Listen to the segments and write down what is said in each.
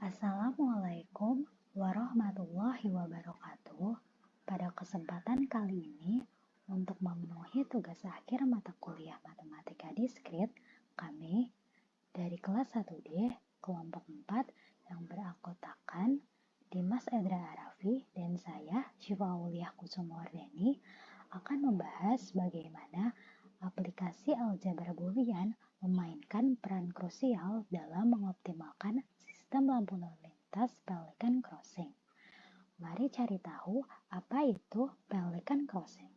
Assalamualaikum warahmatullahi wabarakatuh. Pada kesempatan kali ini, untuk memenuhi tugas akhir mata kuliah Matematika Diskrit, kami dari kelas 1D kelompok 4 yang beranggotakan Dimas Edra Arafi dan saya, Syifa Auliah Kusumowardhani, akan membahas bagaimana aplikasi aljabar Boolean memainkan peran krusial dalam mengoptimalkan sistem lampu lalu lintas Pelican Crossing. Mari cari tahu apa itu Pelican Crossing.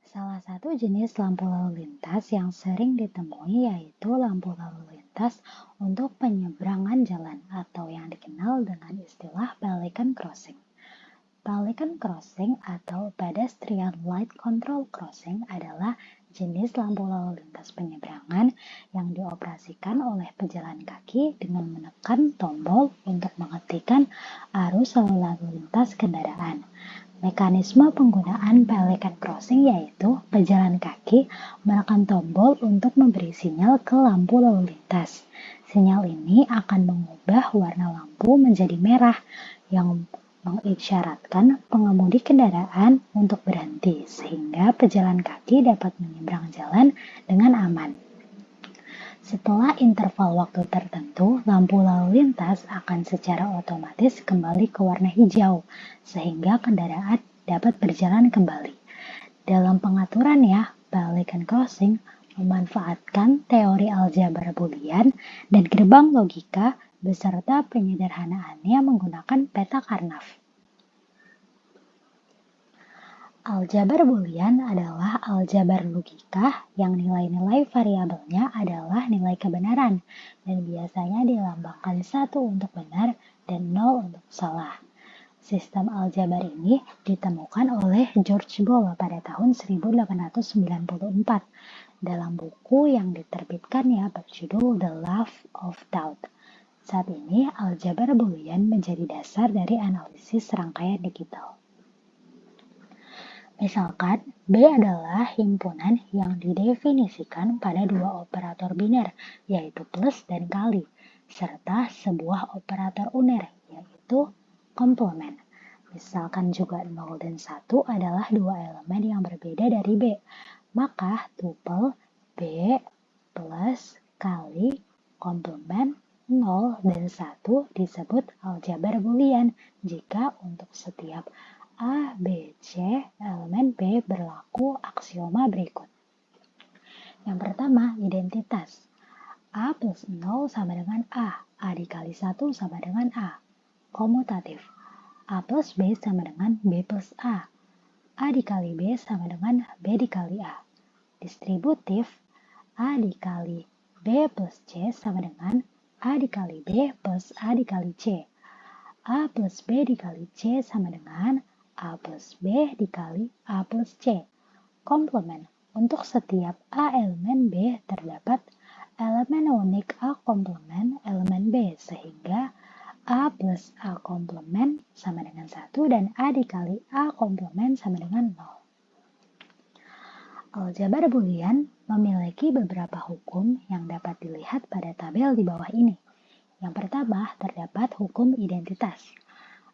Salah satu jenis lampu lalu lintas yang sering ditemui yaitu lampu lalu lintas untuk penyeberangan jalan atau yang dikenal dengan istilah Pelican Crossing. Pelican Crossing atau Pedestrian Light Control Crossing adalah jenis lampu lalu lintas penyeberangan yang dioperasikan oleh pejalan kaki dengan menekan tombol untuk menghentikan arus lalu lintas kendaraan. Mekanisme penggunaan Pelican Crossing yaitu pejalan kaki menekan tombol untuk memberi sinyal ke lampu lalu lintas. Sinyal ini akan mengubah warna lampu menjadi merah yang mengisyaratkan pengemudi kendaraan untuk berhenti sehingga pejalan kaki dapat menyeberang jalan dengan aman. Setelah interval waktu tertentu, lampu lalu lintas akan secara otomatis kembali ke warna hijau sehingga kendaraan dapat berjalan kembali. Dalam pengaturannya, Pelican Crossing memanfaatkan teori aljabar Boolean dan gerbang logika beserta penyederhanaannya menggunakan peta Karnaugh. Aljabar Boolean adalah aljabar logika yang nilai-nilai variabelnya adalah nilai kebenaran dan biasanya dilambangkan 1 untuk benar dan 0 untuk salah. Sistem aljabar ini ditemukan oleh George Boole pada tahun 1894 dalam buku yang diterbitkannya berjudul The Love of Doubt. Saat ini, aljabar Boolean menjadi dasar dari analisis rangkaian digital. Misalkan, B adalah himpunan yang didefinisikan pada dua operator biner, yaitu plus dan kali, serta sebuah operator uner, yaitu komplement. Misalkan juga 0 dan 1 adalah dua elemen yang berbeda dari B, maka tuple B plus kali komplement 0 dan 1 disebut aljabar Boolean jika untuk setiap A, B, C, elemen B berlaku aksioma berikut. Yang pertama, identitas. A plus 0 sama dengan A dikali 1 sama dengan A. Komutatif. A plus B sama dengan B plus A dikali B sama dengan B dikali A. Distributif. A dikali B plus C sama dengan A dikali B plus A dikali C. A plus B dikali C sama dengan A plus B dikali A plus C. Komplement. Untuk setiap A elemen B terdapat elemen unik A komplement elemen B sehingga A plus A komplement sama dengan 1 dan A dikali A komplement sama dengan 0. Aljabar Boolean memiliki beberapa hukum yang dapat dilihat pada tabel di bawah ini. Yang pertama, terdapat hukum identitas.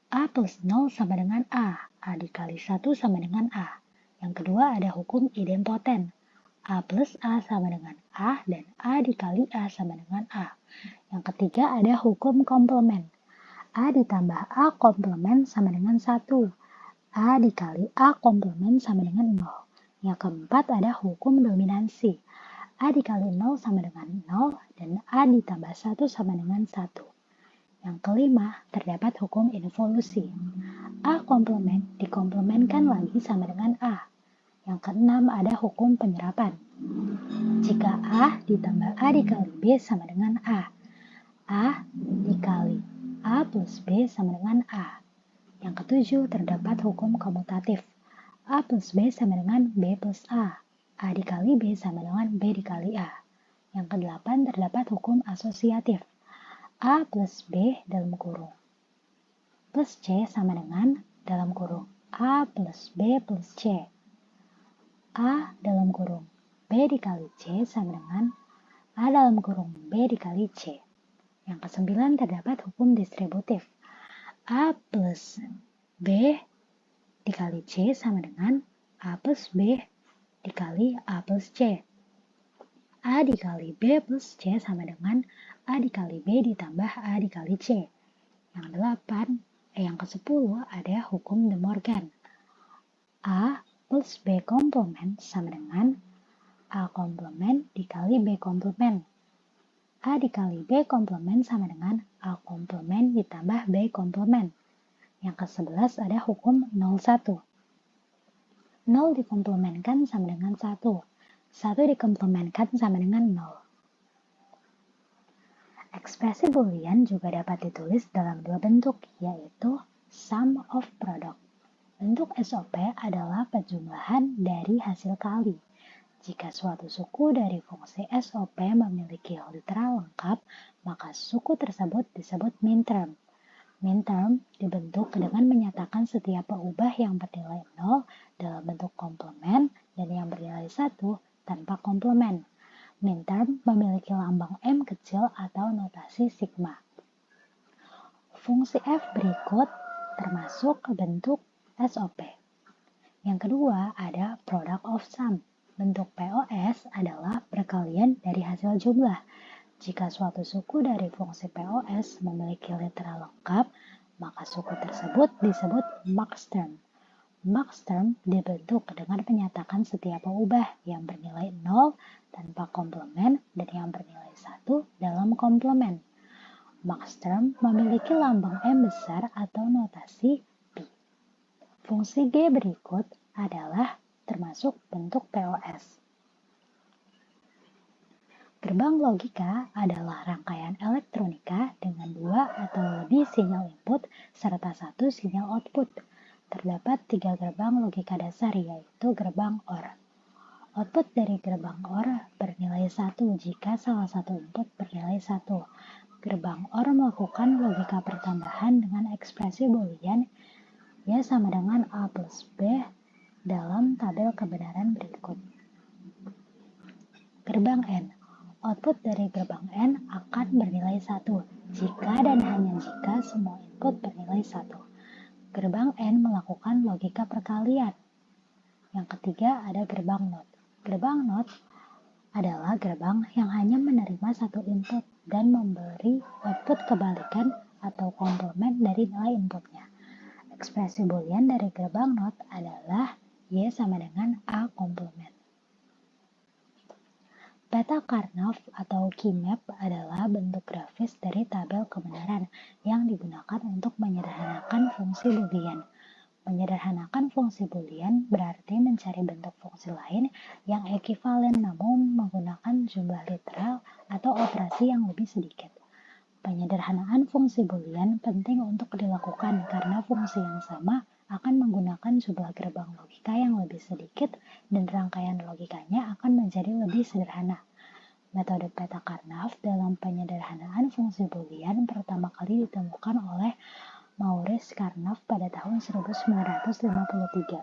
A plus 0 sama dengan A dikali 1 sama dengan A. Yang kedua ada hukum idempoten. A plus A sama dengan A dan A dikali A sama dengan A. Yang ketiga ada hukum komplement. A ditambah A komplement sama dengan 1. A dikali A komplement sama dengan 0. Yang keempat ada hukum dominansi. A dikali 0 sama dengan 0 dan A ditambah 1 sama dengan 1. Yang kelima, terdapat hukum involusi. A komplement dikomplementkan lagi sama dengan A. Yang keenam ada hukum penyerapan. Jika A ditambah A dikali B sama dengan A dikali A plus B sama dengan A. Yang ketujuh, terdapat hukum komutatif. A plus B sama dengan B plus A dikali B sama dengan B dikali A. Yang kedelapan, terdapat hukum asosiatif. A plus B dalam kurung plus C sama dengan dalam kurung A plus B plus C. A dalam kurung B dikali C sama dengan A dalam kurung B dikali C. Yang kesembilan terdapat hukum distributif. A plus B dikali C sama dengan A plus B dikali A plus C. A dikali B plus C sama dengan A dikali B ditambah A dikali C. Yang ke-10 ada hukum De Morgan. A plus B komplement sama dengan A komplement dikali B komplement. A dikali B komplement sama dengan A komplement ditambah B komplement. Yang ke-11 ada hukum 0,1. 0 dikomplementkan sama dengan 1. 1 dikomplementkan sama dengan 0. Ekspresi Boolean juga dapat ditulis dalam dua bentuk, yaitu sum of product. Bentuk SOP adalah penjumlahan dari hasil kali. Jika suatu suku dari fungsi SOP memiliki literal lengkap, maka suku tersebut disebut minterm. Minterm dibentuk dengan menyatakan setiap peubah yang bernilai 0 dalam bentuk komplement dan yang bernilai 1 tanpa komplement. Minterm memiliki lambang M kecil atau notasi sigma. Fungsi F berikut termasuk bentuk SOP. Yang kedua ada product of sum. Bentuk POS adalah perkalian dari hasil jumlah. Jika suatu suku dari fungsi POS memiliki literal lengkap, maka suku tersebut disebut maxterm. Maxterm dibentuk dengan menyatakan setiap peubah yang bernilai 0 tanpa komplement dan yang bernilai 1 dalam komplement. Maxterm memiliki lambang M besar atau notasi P. Fungsi G berikut adalah termasuk bentuk POS. Gerbang logika adalah rangkaian elektronika dengan 2 atau lebih sinyal input serta 1 sinyal output. Terdapat 3 gerbang logika dasar, yaitu gerbang OR. Output dari gerbang OR bernilai 1 jika salah satu input bernilai 1. Gerbang OR melakukan logika pertambahan dengan ekspresi Boolean Y sama dengan A plus B dalam tabel kebenaran berikut. Gerbang N. Output dari gerbang N akan bernilai 1 jika dan hanya jika semua input bernilai 1. Gerbang N melakukan logika perkalian. Yang ketiga ada gerbang NOT. Gerbang NOT adalah gerbang yang hanya menerima satu input dan memberi output kebalikan atau komplement dari nilai inputnya. Ekspresi Boolean dari gerbang NOT adalah Y sama dengan A komplement. Peta Karnaugh atau Key-map adalah bentuk grafis dari tabel kebenaran yang digunakan untuk menyederhanakan fungsi Boolean. Menyederhanakan fungsi Boolean berarti mencari bentuk fungsi lain yang ekivalen namun menggunakan jumlah literal atau operasi yang lebih sedikit. Penyederhanaan fungsi Boolean penting untuk dilakukan karena fungsi yang sama akan menggunakan jumlah gerbang logika yang lebih sedikit dan rangkaian logikanya akan menjadi lebih sederhana. Metode peta Karnaugh dalam penyederhanaan fungsi Boolean pertama kali ditemukan oleh Maurice Karnaugh pada tahun 1953.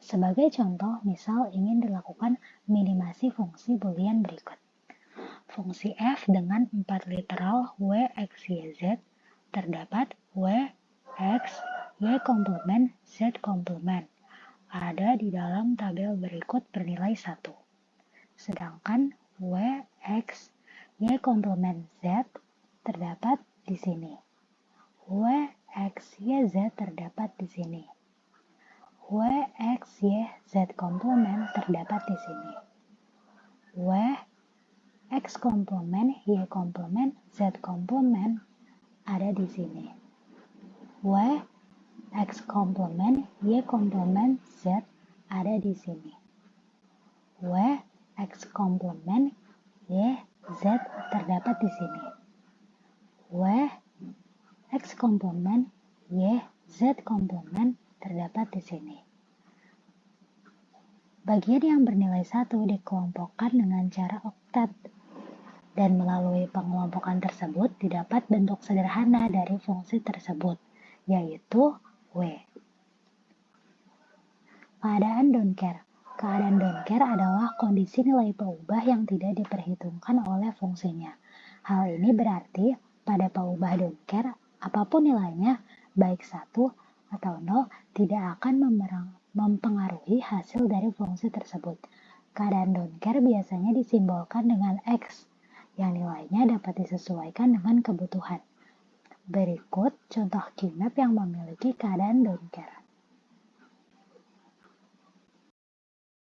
Sebagai contoh, misal ingin dilakukan minimasi fungsi Boolean berikut. Fungsi F dengan 4 literal W, X, Y, Z terdapat W, X, Y komplement, Z komplement. Ada di dalam tabel berikut bernilai 1. Sedangkan W, X, Y komplement Z terdapat di sini. W, X, Y, Z terdapat di sini. W, X, Y, Z komplement terdapat di sini. W, X komplement, Y komplement, Z komplement ada di sini. W, X komplement, Y komplement, Z ada di sini. W, X komplement, Y, Z terdapat di sini. W, X komplement, Y, Z komplement terdapat di sini. Bagian yang bernilai 1 dikelompokkan dengan cara oktat. Dan melalui pengelompokan tersebut didapat bentuk sederhana dari fungsi tersebut, yaitu W. Keadaan don't care. Keadaan don't care adalah kondisi nilai peubah yang tidak diperhitungkan oleh fungsinya. Hal ini berarti pada peubah don't care, apapun nilainya, baik 1 atau 0, tidak akan mempengaruhi hasil dari fungsi tersebut. Keadaan don't care biasanya disimbolkan dengan X, yang nilainya dapat disesuaikan dengan kebutuhan. Berikut contoh keymap yang memiliki keadaan don't care.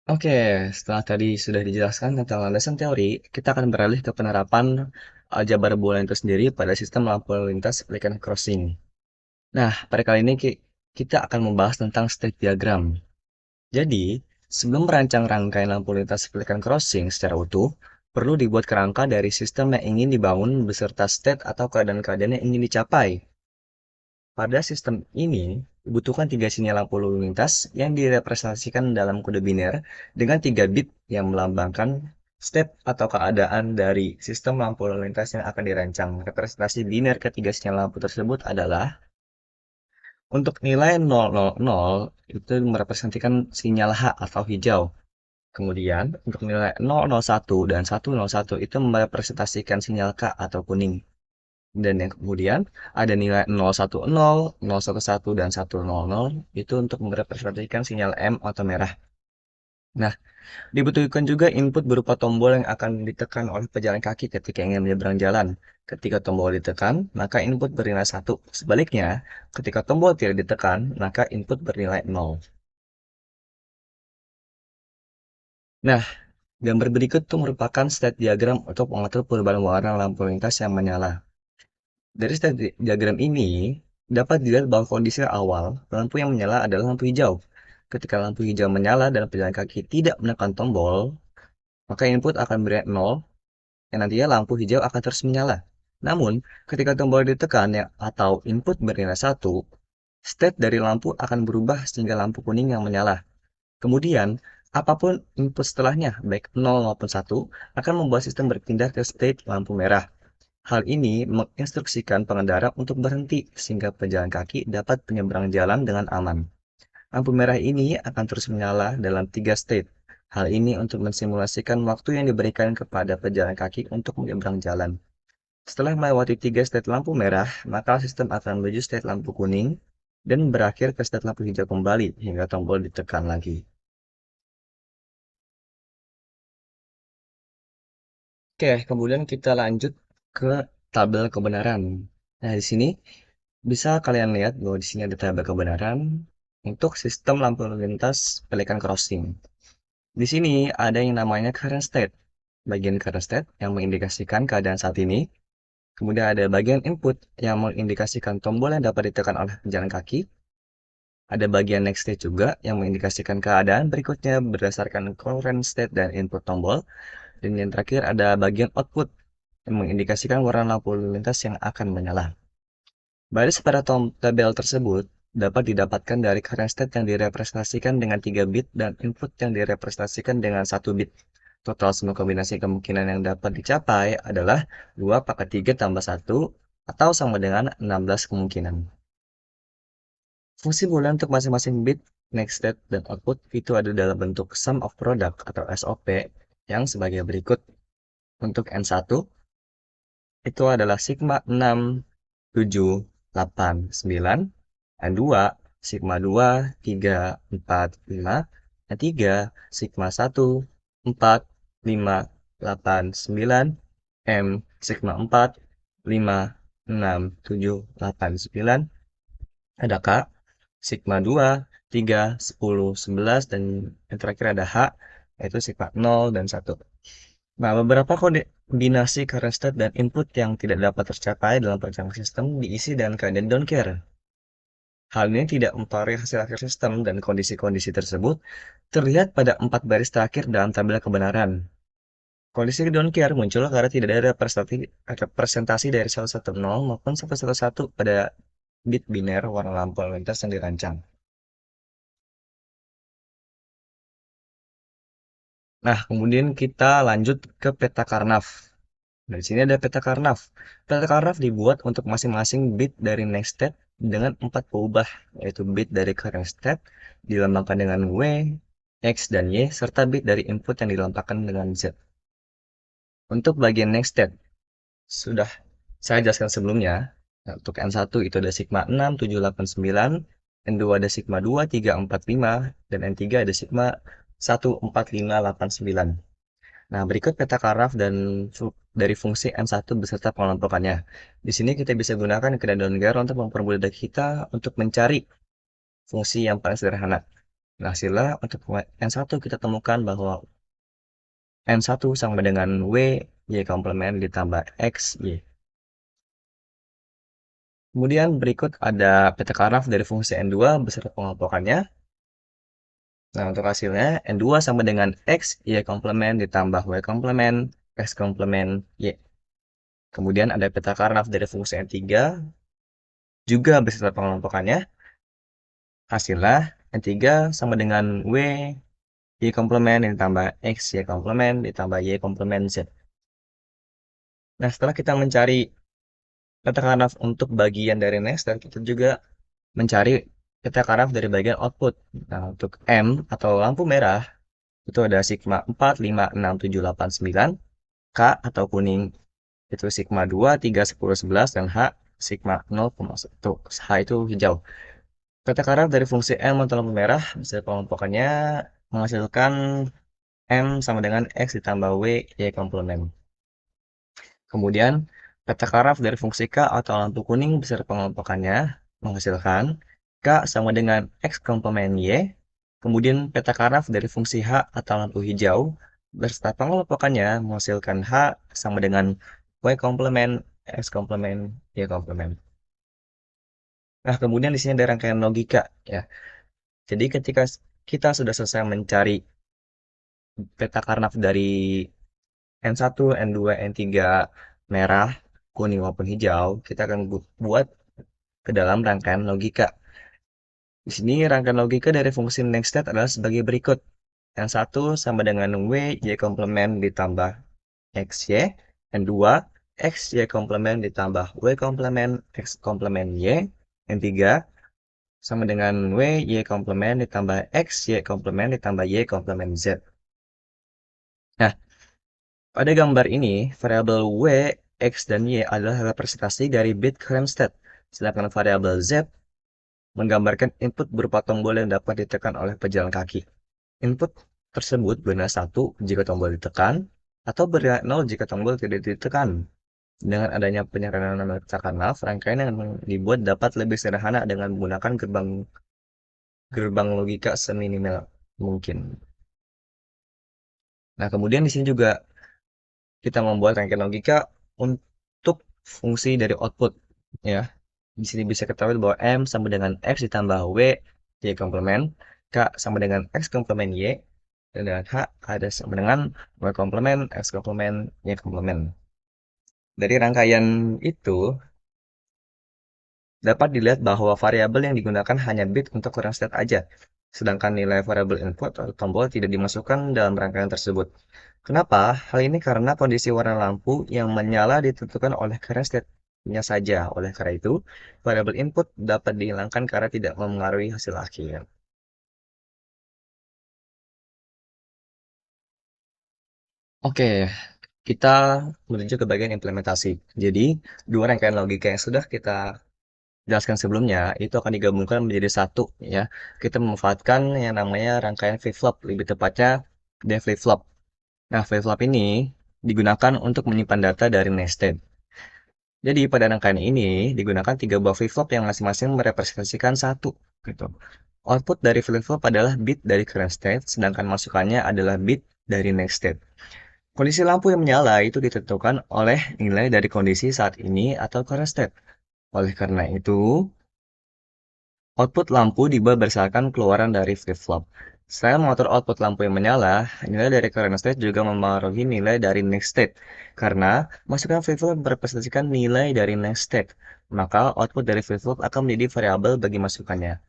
Oke, setelah tadi sudah dijelaskan tentang landasan teori, kita akan beralih ke penerapan aljabar Boolean itu sendiri pada sistem lampu lalu lintas pelikan crossing. Nah, pada kali ini kita akan membahas tentang state diagram. Jadi, sebelum merancang rangkaian lampu lintas pelikan crossing secara utuh, perlu dibuat kerangka dari sistem yang ingin dibangun beserta state atau keadaan-keadaan yang ingin dicapai. Pada sistem ini, dibutuhkan 3 sinyal lampu lalu lintas yang direpresentasikan dalam kode biner dengan 3 bit yang melambangkan state atau keadaan dari sistem lampu lalu lintas yang akan dirancang. Representasi biner ketiga sinyal lampu tersebut adalah untuk nilai 000 itu merepresentasikan sinyal H atau hijau. Kemudian, untuk nilai 001 dan 101 itu merepresentasikan sinyal K atau kuning. Dan yang kemudian ada nilai 010, 011, dan 100 itu untuk merepresentasikan sinyal M atau merah. Nah, dibutuhkan juga input berupa tombol yang akan ditekan oleh pejalan kaki ketika ingin menyeberang jalan. Ketika tombol ditekan, maka input bernilai 1. Sebaliknya, ketika tombol tidak ditekan, maka input bernilai 0. Nah, gambar berikut itu merupakan state diagram untuk mengatur perubahan warna lampu lintas yang menyala. Dari state diagram ini, dapat dilihat bahwa kondisi awal lampu yang menyala adalah lampu hijau. Ketika lampu hijau menyala dan pejalan kaki tidak menekan tombol, maka input akan bernilai 0, yang nantinya lampu hijau akan terus menyala. Namun, ketika tombol ditekan atau input bernilai 1, state dari lampu akan berubah sehingga lampu kuning yang menyala. Kemudian, apapun input setelahnya, baik 0 maupun 1, akan membuat sistem berpindah ke state lampu merah. Hal ini menginstruksikan pengendara untuk berhenti sehingga pejalan kaki dapat menyeberang jalan dengan aman. Lampu merah ini akan terus menyala dalam 3 state. Hal ini untuk mensimulasikan waktu yang diberikan kepada pejalan kaki untuk menyeberang jalan. Setelah melewati 3 state lampu merah, maka sistem akan menuju state lampu kuning dan berakhir ke state lampu hijau kembali hingga tombol ditekan lagi. Oke, kemudian kita lanjut ke tabel kebenaran. Nah, di sini bisa kalian lihat bahwa di sini ada tabel kebenaran untuk sistem lampu lalu lintas pelikan crossing. Di sini ada yang namanya current state. Bagian current state yang mengindikasikan keadaan saat ini. Kemudian ada bagian input yang mengindikasikan tombol yang dapat ditekan oleh pejalan kaki. Ada bagian next state juga yang mengindikasikan keadaan berikutnya berdasarkan current state dan input tombol. Dan yang terakhir ada bagian output yang mengindikasikan warna lampu lalu lintas yang akan menyala. Baris pada tabel tersebut dapat didapatkan dari current state yang direpresentasikan dengan 3 bit dan input yang direpresentasikan dengan 1 bit. Total semua kombinasi kemungkinan yang dapat dicapai adalah 2 pangkat 3 tambah 1 atau sama dengan 16 kemungkinan. Fungsi boolean untuk masing-masing bit, next state, dan output itu ada dalam bentuk sum of product atau SOP yang sebagai berikut. Untuk N1 itu adalah sigma 6, 7, 8, 9. N2 sigma 2, 3, 4, 5. N3 sigma 1, 4, 5, 8, 9. M sigma 4, 5, 6, 7, 8, 9. Ada K sigma 2, 3, 10, 11. Dan yang terakhir ada H, yaitu sigma 0 dan 1. Nah, beberapa kombinasi current state dan input yang tidak dapat tercapai dalam perencanaan sistem diisi dengan keadaan don't care. Hal ini tidak mempengaruhi hasil akhir sistem dan kondisi-kondisi tersebut terlihat pada 4 baris terakhir dalam tabel kebenaran. Kondisi don't care muncul karena tidak ada representasi dari 110 maupun 111 pada bit biner warna lampu lalu lintas yang dirancang. Nah, kemudian kita lanjut ke peta Karnav. Nah, di sini ada peta Karnav. Peta Karnav dibuat untuk masing-masing bit dari next state dengan 4 peubah, yaitu bit dari current state dilambangkan dengan W, X dan Y, serta bit dari input yang dilontarkan dengan Z. Untuk bagian next state, sudah saya jelaskan sebelumnya. Nah, untuk N1 itu ada sigma 6, 7, 8, 9, N2 ada sigma 2, 3, 4, 5, dan N3 ada sigma 1, 4, 5, 8, 9. Nah, berikut peta karaf dan dari fungsi N1 beserta pengelompokannya. Di sini kita bisa gunakan keadaan Gauss untuk mempermudah kita untuk mencari fungsi yang paling sederhana. Nah, hasilnya untuk N1 kita temukan bahwa N1 sama dengan W, Y komplement ditambah X, Y. Kemudian berikut ada peta karaf dari fungsi N2 beserta pengelompokannya. Nah, untuk hasilnya, N2 sama dengan X, Y komplement ditambah Y komplement, X komplement, Y. Kemudian ada peta karaf dari fungsi N3, juga beserta pengelompokannya. Hasilnya, N3 sama dengan W, Y komplement ditambah X, Y komplement ditambah Y komplement Z. Nah, setelah kita mencari peta karaf untuk bagian dari nested, kita juga mencari peta karaf dari bagian output. Nah, untuk M atau lampu merah, itu ada sigma 4, 5, 6, 7, 8, 9. K atau kuning, itu sigma 2, 3, 10, 11. Dan H, sigma 0,1. H itu hijau. Peta karaf dari fungsi M atau lampu merah, bisa pengelompokannya menghasilkan M sama dengan X ditambah W, Y komplement. Kemudian, peta karaf dari fungsi K atau lampu kuning beserta pengelompokannya menghasilkan K sama dengan X komplement Y. Kemudian, peta karaf dari fungsi H atau lampu hijau beserta pengelompokannya menghasilkan H sama dengan Y komplement, X komplement, Y komplement. Nah, kemudian di sini ada rangkaian logika ya. Jadi ketika kita sudah selesai mencari peta karaf dari N1, N2, N3 merah, kuning maupun hijau, kita akan buat ke dalam rangkaian logika. Di sini rangkaian logika dari fungsi next state adalah sebagai berikut. N1 sama dengan W, Y komplement ditambah XY. N2, X, Y komplement ditambah W komplement, X komplement Y. N3 sama dengan W, Y komplement ditambah X, Y komplement ditambah Y komplement Z. Nah, pada gambar ini, variabel W, X, dan Y adalah representasi dari bit current state, sedangkan variabel Z menggambarkan input berupa tombol yang dapat ditekan oleh pejalan kaki. Input tersebut bernilai 1 jika tombol ditekan, atau bernilai 0 jika tombol tidak ditekan. Dengan adanya penyerahan pecah kanal, rangkaian yang dibuat dapat lebih sederhana dengan menggunakan gerbang logika seminimal mungkin. Nah, kemudian di sini juga kita membuat rangkaian logika untuk fungsi dari output. Ya, di sini bisa ketahui bahwa M sama dengan X ditambah W, Y komplement, K sama dengan X komplement Y, dan dengan H ada sama dengan Y komplement, X komplement, Y komplement. Dari rangkaian itu, dapat dilihat bahwa variabel yang digunakan hanya bit untuk current state aja, sedangkan nilai variabel input atau tombol tidak dimasukkan dalam rangkaian tersebut. Kenapa? Hal ini karena kondisi warna lampu yang menyala ditentukan oleh current state-nya saja. Oleh karena itu, variabel input dapat dihilangkan karena tidak memengaruhi hasil akhir. Oke, kita menuju ke bagian implementasi. Jadi, dua rangkaian logika yang sudah kita jelaskan sebelumnya itu akan digabungkan menjadi satu ya. Kita memanfaatkan yang namanya rangkaian flip-flop, lebih tepatnya D flip-flop. Nah, flip-flop ini digunakan untuk menyimpan data dari nested. Jadi pada rangkaian ini digunakan tiga buah flip-flop yang masing-masing merepresentasikan satu gitu. Output dari flip-flop adalah bit dari current state, sedangkan masukannya adalah bit dari next state. Kondisi lampu yang menyala itu ditentukan oleh nilai dari kondisi saat ini atau current state. Oleh karena itu, output lampu dibuat berdasarkan keluaran dari flip-flop. Selain mengatur output lampu yang menyala, nilai dari current state juga memengaruhi nilai dari next state. Karena masukan flip-flop merepresentasikan nilai dari next state, maka output dari flip-flop akan menjadi variabel bagi masukannya.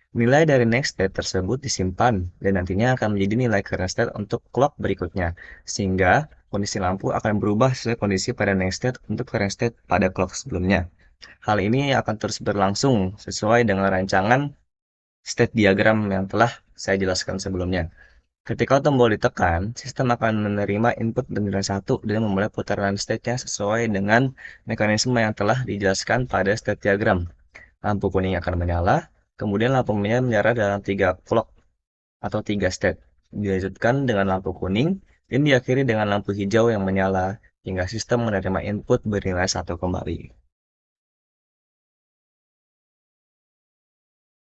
Nilai dari next state tersebut disimpan dan nantinya akan menjadi nilai current state untuk clock berikutnya. Sehingga kondisi lampu akan berubah sesuai kondisi pada next state untuk current state pada clock sebelumnya. Hal ini akan terus berlangsung sesuai dengan rancangan state diagram yang telah saya jelaskan sebelumnya. Ketika tombol ditekan, sistem akan menerima input bendera satu dan memulai putaran state-nya sesuai dengan mekanisme yang telah dijelaskan pada state diagram. Lampu kuning akan menyala, kemudian lampu merah menyala dalam 3 clock atau 3 state. Dilanjutkan dengan lampu kuning, dan diakhiri dengan lampu hijau yang menyala, hingga sistem menerima input bernilai 1 kembali.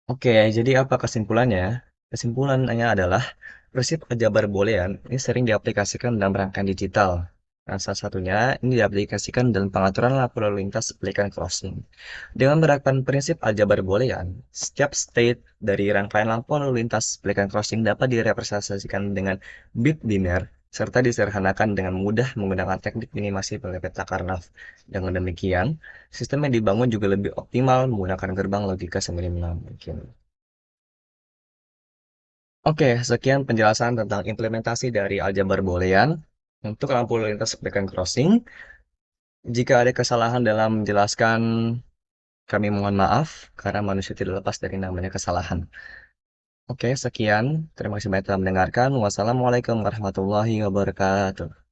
Oke, jadi apa kesimpulannya? Kesimpulannya adalah prinsip penjabar boolean ini sering diaplikasikan dalam rangkaian digital. Nah, salah satunya ini diaplikasikan dalam pengaturan lampu lalu lintas pelikan crossing. Dengan menerapkan prinsip aljabar boolean, setiap state dari rangkaian lampu lalu lintas pelikan crossing dapat direpresentasikan dengan bit biner serta disederhanakan dengan mudah menggunakan teknik minimasi pada peta Karnaugh. Dengan demikian, sistem yang dibangun juga lebih optimal menggunakan gerbang logika seminimal mungkin. Oke, sekian penjelasan tentang implementasi dari aljabar boolean untuk lampu lalu lintas pelikan crossing. Jika ada kesalahan dalam menjelaskan, kami mohon maaf karena manusia tidak lepas dari namanya kesalahan. Oke, sekian. Terima kasih banyak telah mendengarkan. Wassalamualaikum warahmatullahi wabarakatuh.